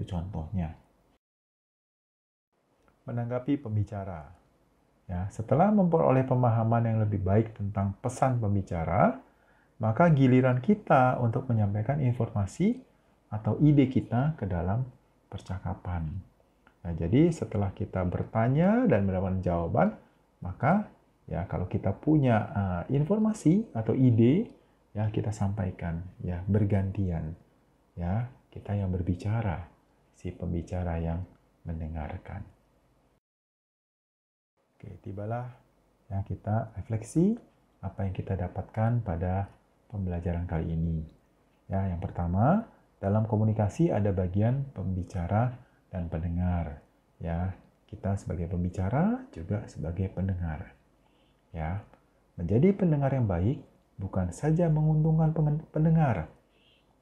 itu contohnya. Menanggapi pembicara. Ya, setelah memperoleh pemahaman yang lebih baik tentang pesan pembicara, maka giliran kita untuk menyampaikan informasi atau ide kita ke dalam percakapan. Nah, jadi setelah kita bertanya dan mendapatkan jawaban, maka ya kalau kita punya informasi atau ide, ya kita sampaikan, ya bergantian. Ya, kita yang berbicara, si pembicara yang mendengarkan. Oke, tibalah ya kita refleksi apa yang kita dapatkan pada pembelajaran kali ini. Ya, yang pertama, dalam komunikasi ada bagian pembicara dan pendengar. Ya, kita sebagai pembicara juga sebagai pendengar. Ya, menjadi pendengar yang baik bukan saja menguntungkan pendengar,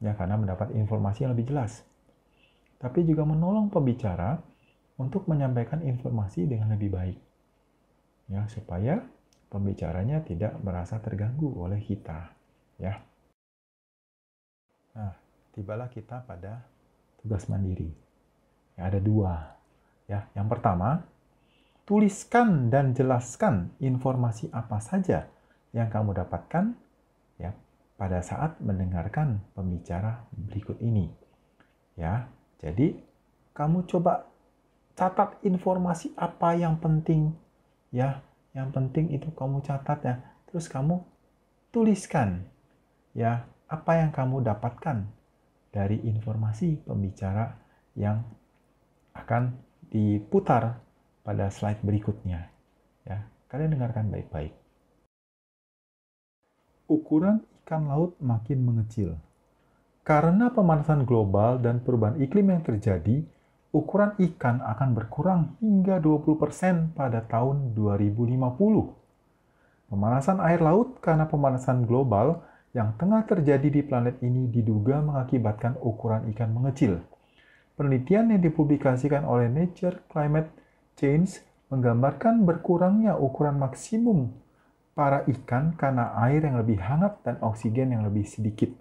ya karena mendapat informasi yang lebih jelas, tapi juga menolong pembicara untuk menyampaikan informasi dengan lebih baik. Ya, supaya pembicaranya tidak merasa terganggu oleh kita, ya. Nah, tibalah kita pada tugas mandiri. Ya, ada dua. Ya, yang pertama, tuliskan dan jelaskan informasi apa saja yang kamu dapatkan ya pada saat mendengarkan pembicara berikut ini. Ya, jadi kamu coba catat informasi apa yang penting ya, yang penting itu kamu catat ya. Terus kamu tuliskan ya apa yang kamu dapatkan dari informasi pembicara yang akan diputar pada slide berikutnya. Ya, kalian dengarkan baik-baik. Ukuran ikan laut makin mengecil. Karena pemanasan global dan perubahan iklim yang terjadi, ukuran ikan akan berkurang hingga 20% pada tahun 2050. Pemanasan air laut karena pemanasan global yang tengah terjadi di planet ini diduga mengakibatkan ukuran ikan mengecil. Penelitian yang dipublikasikan oleh Nature Climate Change menggambarkan berkurangnya ukuran maksimum para ikan karena air yang lebih hangat dan oksigen yang lebih sedikit.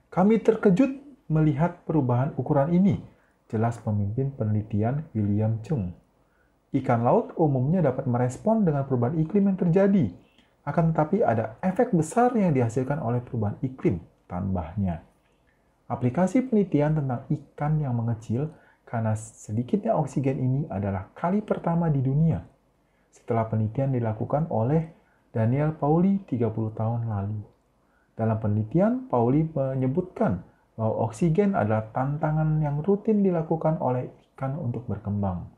Kami terkejut melihat perubahan ukuran ini, jelas pemimpin penelitian William Chung. Ikan laut umumnya dapat merespon dengan perubahan iklim yang terjadi, akan tetapi ada efek besar yang dihasilkan oleh perubahan iklim, tambahnya. Aplikasi penelitian tentang ikan yang mengecil karena sedikitnya oksigen ini adalah kali pertama di dunia. Setelah penelitian dilakukan oleh Daniel Pauly 30 tahun lalu. Dalam penelitian, Pauly menyebutkan bahwa oksigen adalah tantangan yang rutin dilakukan oleh ikan untuk berkembang.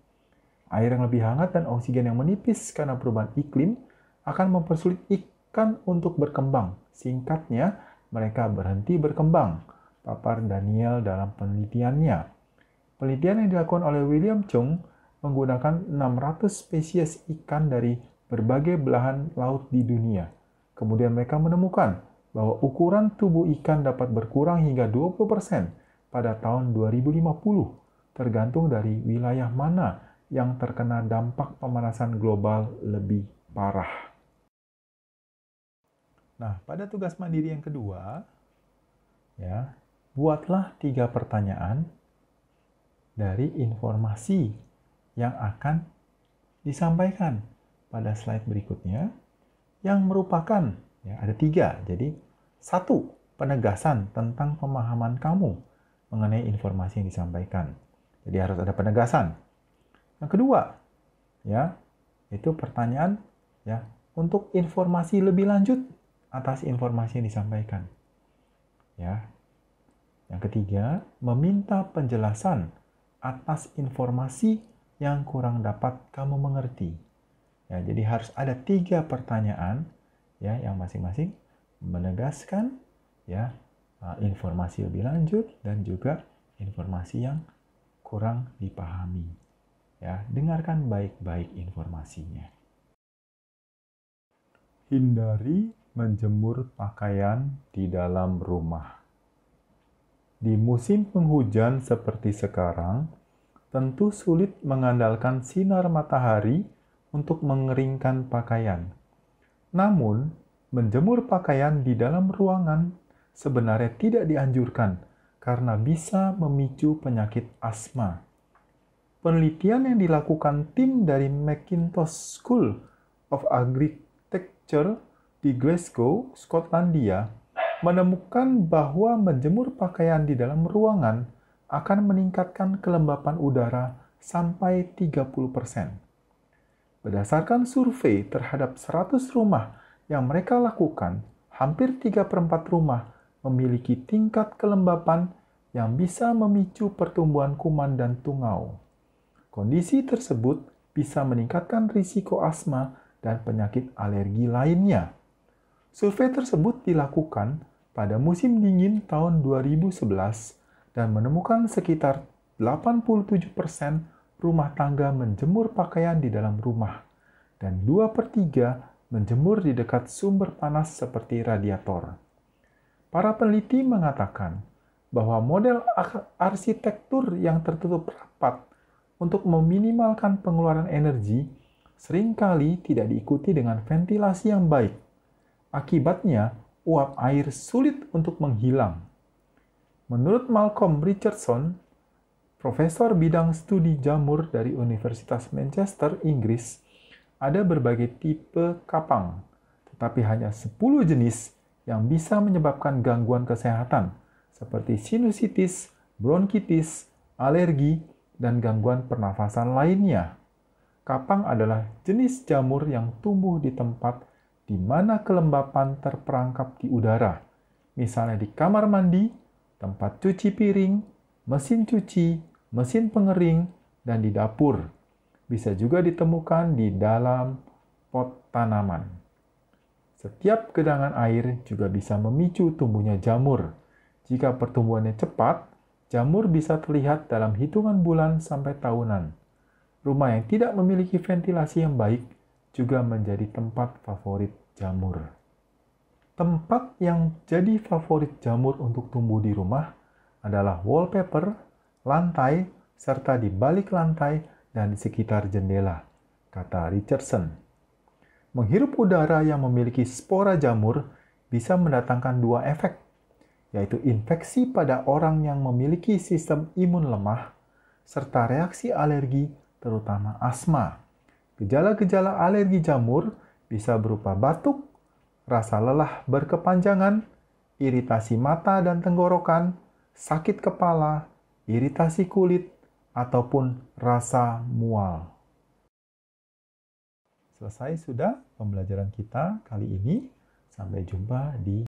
Air yang lebih hangat dan oksigen yang menipis karena perubahan iklim akan mempersulit ikan untuk berkembang. Singkatnya, mereka berhenti berkembang, papar Daniel dalam penelitiannya. Penelitian yang dilakukan oleh William Chung menggunakan 600 spesies ikan dari berbagai belahan laut di dunia. Kemudian mereka menemukan bahwa ukuran tubuh ikan dapat berkurang hingga 20% pada tahun 2050, tergantung dari wilayah mana yang terkena dampak pemanasan global lebih parah. Nah, pada tugas mandiri yang kedua, ya, buatlah 3 pertanyaan dari informasi yang akan disampaikan pada slide berikutnya yang merupakan ya, ada 3. Jadi 1, penegasan tentang pemahaman kamu mengenai informasi yang disampaikan. Jadi harus ada penegasan. Yang kedua, ya, itu pertanyaan ya untuk informasi lebih lanjut atas informasi yang disampaikan. Ya. Yang ketiga, meminta penjelasan atas informasi yang kurang dapat kamu mengerti. Ya, jadi harus ada 3 pertanyaan ya yang masing-masing menegaskan ya informasi lebih lanjut dan juga informasi yang kurang dipahami. Ya, dengarkan baik-baik informasinya. Hindari menjemur pakaian di dalam rumah. Di musim penghujan seperti sekarang, tentu sulit mengandalkan sinar matahari untuk mengeringkan pakaian. Namun, menjemur pakaian di dalam ruangan sebenarnya tidak dianjurkan karena bisa memicu penyakit asma. Penelitian yang dilakukan tim dari Mackintosh School of Architecture di Glasgow, Skotlandia, menemukan bahwa menjemur pakaian di dalam ruangan akan meningkatkan kelembapan udara sampai 30%. Berdasarkan survei terhadap 100 rumah yang mereka lakukan, hampir 3/4 rumah memiliki tingkat kelembapan yang bisa memicu pertumbuhan kuman dan tungau. Kondisi tersebut bisa meningkatkan risiko asma dan penyakit alergi lainnya. Survei tersebut dilakukan pada musim dingin tahun 2011 dan menemukan sekitar 87% rumah tangga menjemur pakaian di dalam rumah dan 2/3 menjemur di dekat sumber panas seperti radiator. Para peneliti mengatakan bahwa model arsitektur yang tertutup rapat untuk meminimalkan pengeluaran energi seringkali tidak diikuti dengan ventilasi yang baik. Akibatnya, uap air sulit untuk menghilang. Menurut Malcolm Richardson, profesor bidang studi jamur dari Universitas Manchester, Inggris, ada berbagai tipe kapang, tetapi hanya 10 jenis yang bisa menyebabkan gangguan kesehatan, seperti sinusitis, bronkitis, alergi, dan gangguan pernafasan lainnya. Kapang adalah jenis jamur yang tumbuh di tempat di mana kelembapan terperangkap di udara, misalnya di kamar mandi, tempat cuci piring, mesin cuci, mesin pengering, dan di dapur. Bisa juga ditemukan di dalam pot tanaman. Setiap gedangan air juga bisa memicu tumbuhnya jamur. Jika pertumbuhannya cepat, jamur bisa terlihat dalam hitungan bulan sampai tahunan. Rumah yang tidak memiliki ventilasi yang baik juga menjadi tempat favorit jamur. Tempat yang jadi favorit jamur untuk tumbuh di rumah adalah wallpaper, lantai, serta di balik lantai dan di sekitar jendela, kata Richardson. Menghirup udara yang memiliki spora jamur bisa mendatangkan dua efek, yaitu infeksi pada orang yang memiliki sistem imun lemah, serta reaksi alergi, terutama asma. Gejala-gejala alergi jamur bisa berupa batuk, rasa lelah berkepanjangan, iritasi mata dan tenggorokan, sakit kepala, iritasi kulit, ataupun rasa mual. Selesai sudah pembelajaran kita kali ini. Sampai jumpa di